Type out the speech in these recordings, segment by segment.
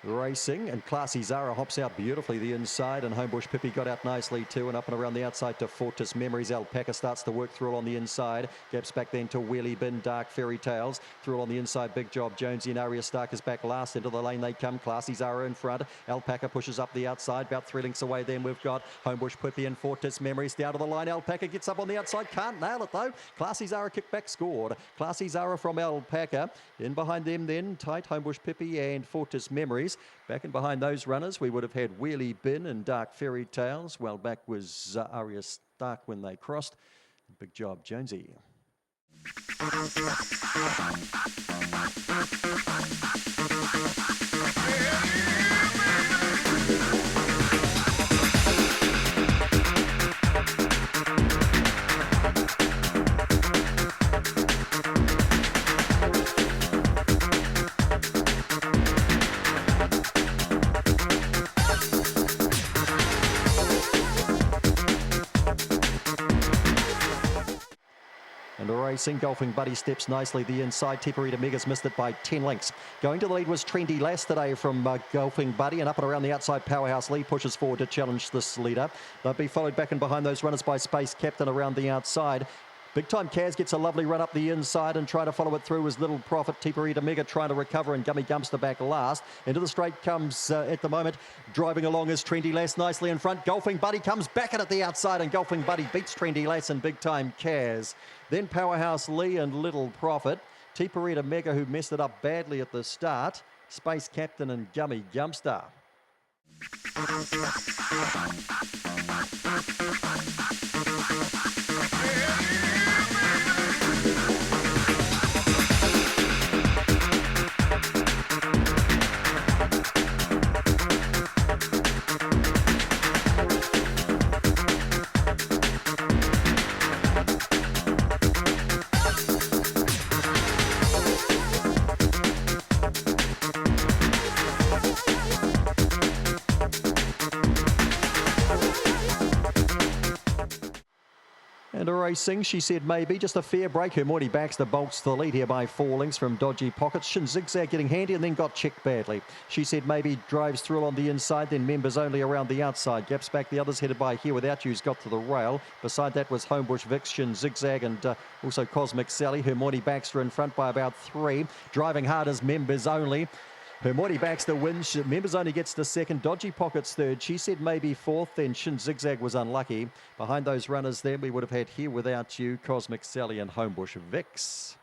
Racing, and Classy Zara hops out beautifully the inside, and Homebush Pippi got out nicely too, and up and around the outside to Fortis Memories. Alpaca starts to work through on the inside, gaps back then to Wheelie Bin, Dark Fairy Tales through on the inside. Big Job Jonesy and Aria Stark is back last. Into the lane they come. Classy Zara in front, Alpaca pushes up the outside, about 3 lengths away. Then we've got Homebush Pippi and Fortis Memories down to the line. Alpaca gets up on the outside, can't nail it though. Classy Zara kick back scored. Classy Zara from Alpaca in behind them then tight Homebush Pippi and Fortis Memories. Back in behind those runners, we would have had Wheelie Bin and Dark Fairy Tales. Well back was Aria Stark when they crossed. Big Job Jonesy. And a racing, Golfing Buddy steps nicely the inside. Teparita Mega's missed it by 10 lengths. Going to the lead was Trendy Lass today from Golfing Buddy, and up and around the outside, Powerhouse Lee pushes forward to challenge this leader. They'll be followed back and behind those runners by Space Captain around the outside. Big Time Kaz gets a lovely run up the inside, and trying to follow it through was Little Profit. Teparita Mega trying to recover, and Gummy Gumpster back last. Into the straight comes at the moment. Driving along is Trendy Lass nicely in front. Golfing Buddy comes back in at the outside, and Golfing Buddy beats Trendy Lass and Big Time Kaz. Then Powerhouse Lee and Little Profit. Teparita Mega, who messed it up badly at the start. Space Captain and Gummy Gumpster. And a racing, she said maybe, just a fair break. Her Morty Baxter bolts the lead here by 4 lengths from Dodgy Pockets. Shin Zigzag getting handy and then got checked badly. She said maybe drives through on the inside, then Members Only around the outside. Gaps back, the others headed by Here Without You's got to the rail. Beside that was Homebush Vix, Shin Zigzag and also Cosmic Sally. Her Morty Baxter in front by about 3. Driving hard as Members Only. Her Morty Baxter wins. Members Only gets to second. Dodgy Pockets third. She said maybe fourth. Then Shin Zigzag was unlucky. Behind those runners there, we would have had Here Without You, Cosmic Sally and Homebush Vix.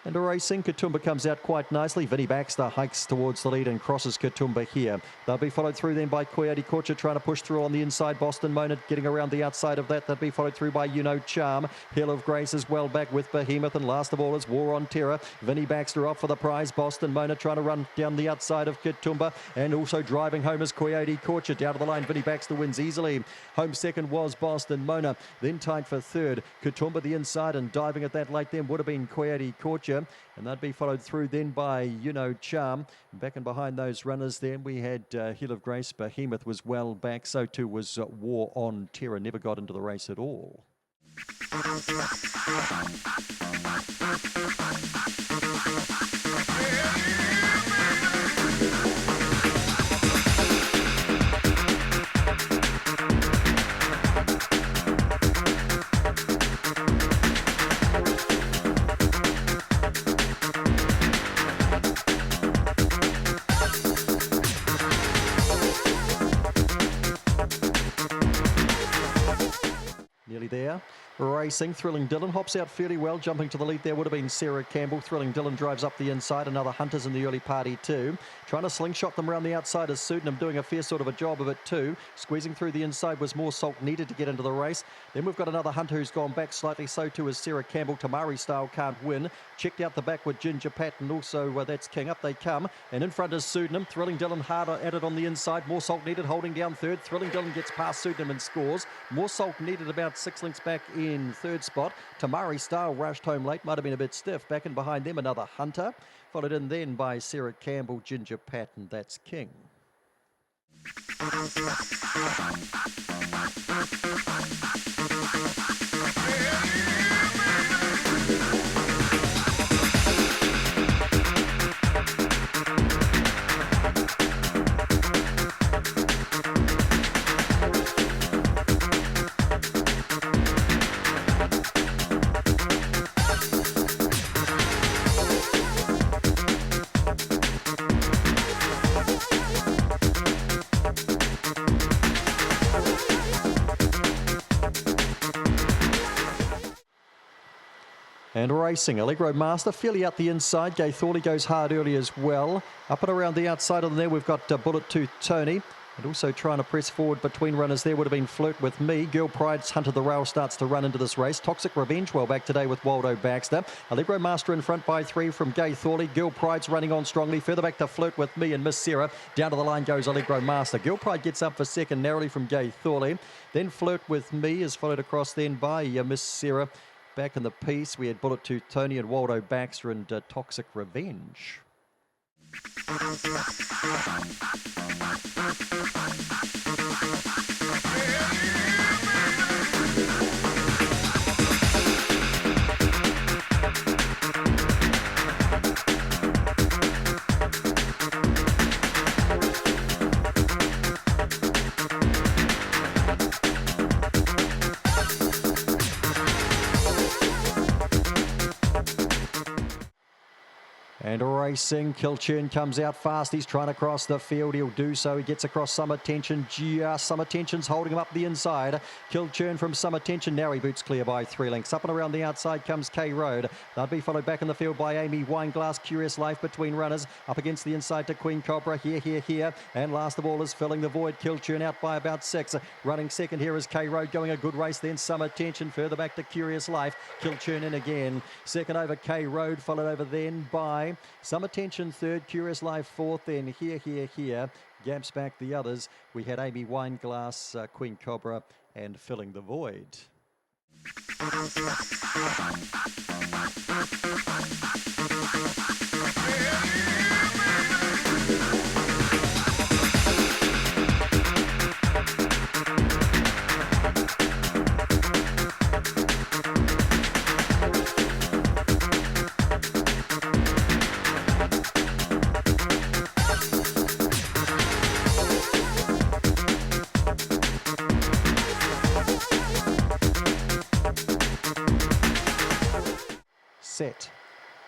And a racing, Katoomba comes out quite nicely. Vinnie Baxter hikes towards the lead and crosses Katoomba here. They'll be followed through then by Coyote Korcha trying to push through on the inside. Boston Mona getting around the outside of that. They'll be followed through by You Know Charm. Hill of Grace is well back with Behemoth, and last of all is War on Terror. Vinnie Baxter off for the prize. Boston Mona trying to run down the outside of Katoomba, and also driving home is Coyote Korcha. Down to the line, Vinnie Baxter wins easily. Home second was Boston Mona. Then tied for third, Katoomba the inside, and diving at that late then would have been Coyote Korcha. And they'd be followed through then by You Know Charm. Back and behind those runners then we had Hill of Grace. Behemoth was well back. So too was War on Terror. Never got into the race at all. Nearly there. racing. Thrilling Dylan hops out fairly well. Jumping to the lead there would have been Sarah Campbell. Thrilling Dylan drives up the inside. Another Hunter's in the early party too. Trying to slingshot them around the outside is Sydenham, doing a fair sort of a job of it too. Squeezing through the inside was more salt needed to get into the race. Then we've got another Hunter who's gone back slightly. So too is Sarah Campbell. Tamari Style can't win. Checked out the back with Ginger Pat, and also that's King. Up they come. And in front is Sydenham. Thrilling Dylan harder at it on the inside. More salt needed, holding down third. Thrilling Dylan gets past Sydenham and scores. More salt needed about 6 lengths back in third spot. Tamari Style rushed home late, might have been a bit stiff. Back in behind them, another Hunter. Followed in then by Sarah Campbell, Ginger Pat, and that's King. And racing, Allegro Master fairly out the inside. Gay Thorley goes hard early as well. Up and around the outside of there, we've got Bullet Tooth Tony. And also trying to press forward between runners there would have been Flirt with Me. Girl Pride's Hunter the Rail starts to run into this race. Toxic Revenge well back today with Waldo Baxter. Allegro Master in front by 3 from Gay Thorley. Girl Pride's running on strongly. Further back to Flirt with Me and Miss Sarah. Down to the line goes Allegro Master. Girl Pride gets up for second narrowly from Gay Thorley. Then Flirt with Me is followed across then by Miss Sarah. Back in the piece, we had Bullet Tooth Tony and Waldo Baxter and Toxic Revenge. And racing, Kilchurn comes out fast. He's trying to cross the field. He'll do so. He gets across Summer Tension. Summer Tension's holding him up the inside. Kilchurn from Summer Tension. Now he boots clear by 3 lengths. Up and around the outside comes K Road. They'll be followed back in the field by Amy Wineglass. Curious Life between runners. Up against the inside to Queen Cobra. Here. And last of all is Filling the Void. Kilchurn out by about 6. Running second here is K Road going a good race. Then Summer Tension. Further back to Curious Life. Kilchurn in again. Second over K Road. Followed over then by Summer Tension third, Curious Life fourth, then here. Gaps back the others. We had Amy Wineglass, Queen Cobra, and Filling the Void. Set.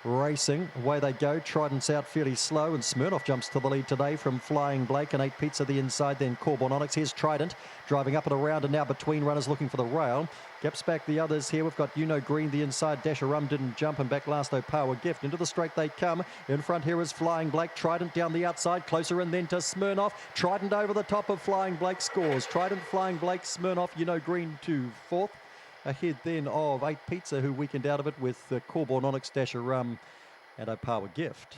Racing, away they go. Trident's out fairly slow, and Smirnoff jumps to the lead today from Flying Blake and 8 Pizza the inside, then Corbon Onyx. Here's Trident driving up and around and now between runners looking for the rail. Gaps back the others here. We've got Green the inside. Dasher Rum didn't jump, and back last Power Gift. Into the straight they come. In front here is Flying Blake. Trident down the outside, closer in then to Smirnoff. Trident over the top of Flying Blake scores. Trident, Flying Blake, Smirnoff, Green to fourth. Ahead then of 8 Pizza, who weakened out of it with Corbon Onyx, Dasher Rum and a Power Gift.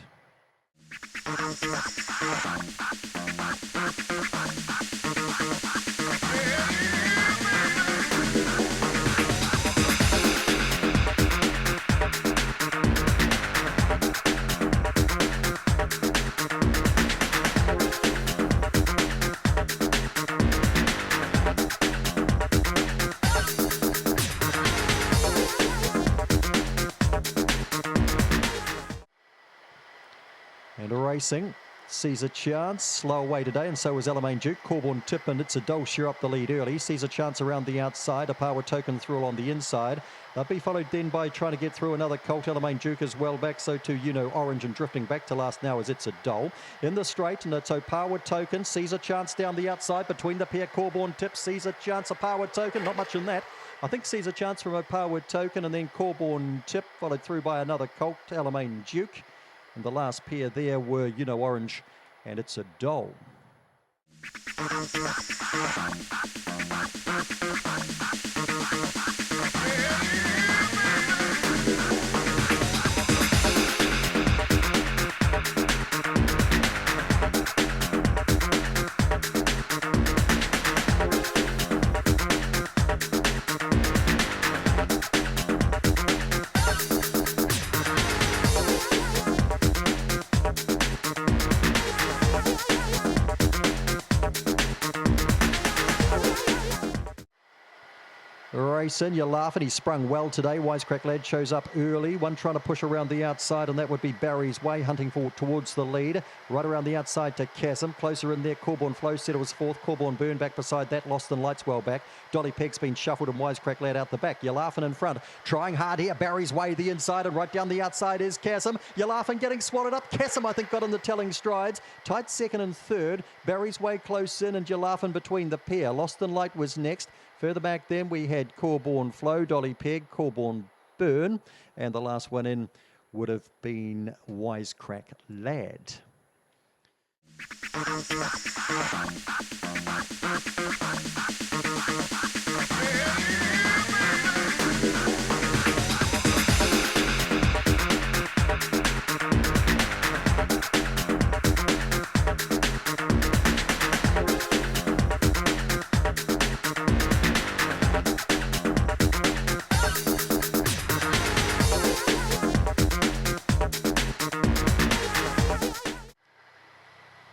And racing sees a chance, slow away today, and so was Elamaine Duke. Corborn Tip and It's a Doll sheer up the lead early. Sees a chance around the outside. A Power Token through on the inside. They'll be followed then by trying to get through another Colt. Elamaine Duke as well back, so too Orange, and drifting back to last now as It's a Doll. In the straight, and it's a Power Token. Sees a chance down the outside between the pair. Corborn Tip sees a chance. A Power Token, not much in that. I think sees a chance from a Powerwood Token, and then Corborn Tip, followed through by another Colt, Alamein Duke. And the last pair there were Orange, and It's a Doll. Racing, you're laughing. He sprung well today. Wisecrack Lad shows up early. One trying to push around the outside, and that would be Barry's Way, hunting towards the lead. Right around the outside to Chasm. Closer in there, Corborn Flow said it was fourth. Corborn Burn back beside that. Lost and Lights well back. Dolly Peg's been shuffled, and Wisecrack Lad out the back. You're laughing in front. Trying hard here. Barry's Way the inside, and right down the outside is Chasm. You're laughing, getting swallowed up. Chasm, I think, got in the telling strides. Tight second and third. Barry's Way close in, and you're laughing between the pair. Lost and Light was next. Further back then we had Corborn Flow, Dolly Peg, Corborn Burn, and the last one in would have been Wisecrack Lad.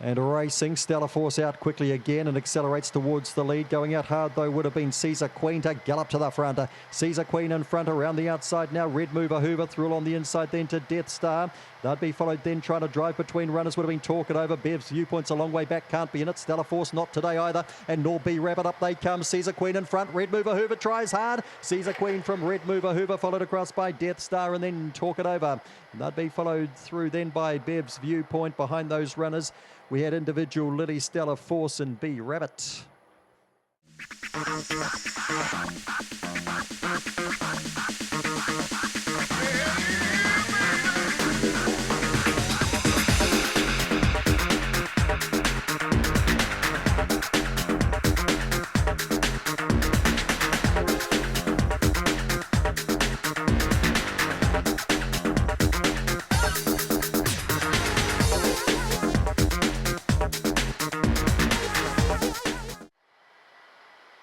And racing, Stellar Force out quickly again and accelerates towards the lead. Going out hard though would have been Caesar Queen to gallop to the front. Caesar Queen in front around the outside now. Red Mover Hoover through on the inside then to Death Star. They'd be followed then trying to drive between runners would have been Talk It Over. Bev's Viewpoint's a long way back, can't be in it. Stellar Force not today either. And nor B Rabbit, up they come. Caesar Queen in front. Red Mover Hoover tries hard. Caesar Queen from Red Mover Hoover followed across by Death Star and then Talk It Over. They'd be followed through then by Bev's Viewpoint. Behind those runners we had individual Lily, Stellar Force and B Rabbit.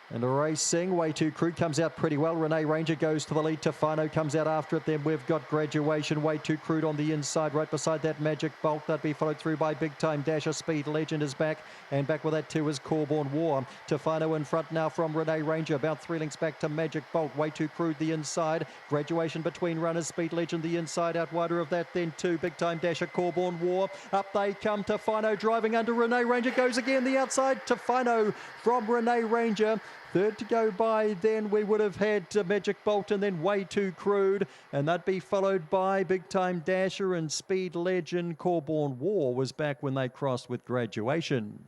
And racing, Way Too Crude comes out pretty well. Renee Ranger goes to the lead. Tofano comes out after it. Then we've got Graduation. Way Too Crude on the inside. Right beside that, Magic Bolt. That'd be followed through by Big Time Dasher. Speed Legend is back. And back with that too is Corborn War. Tofano in front now from Renee Ranger. About 3 lengths back to Magic Bolt. Way Too Crude the inside. Graduation between runners. Speed Legend the inside. Out wider of that then too. Big Time Dasher. Corborn War. Up they come. Tofano driving under Renee Ranger. Goes again the outside. Tofano from Renee Ranger. Third to go by then we would have had Magic Bolt and then Way Too Crude, and that'd be followed by Big Time Dasher and Speed Legend. Corborn War was back when they crossed with Graduation.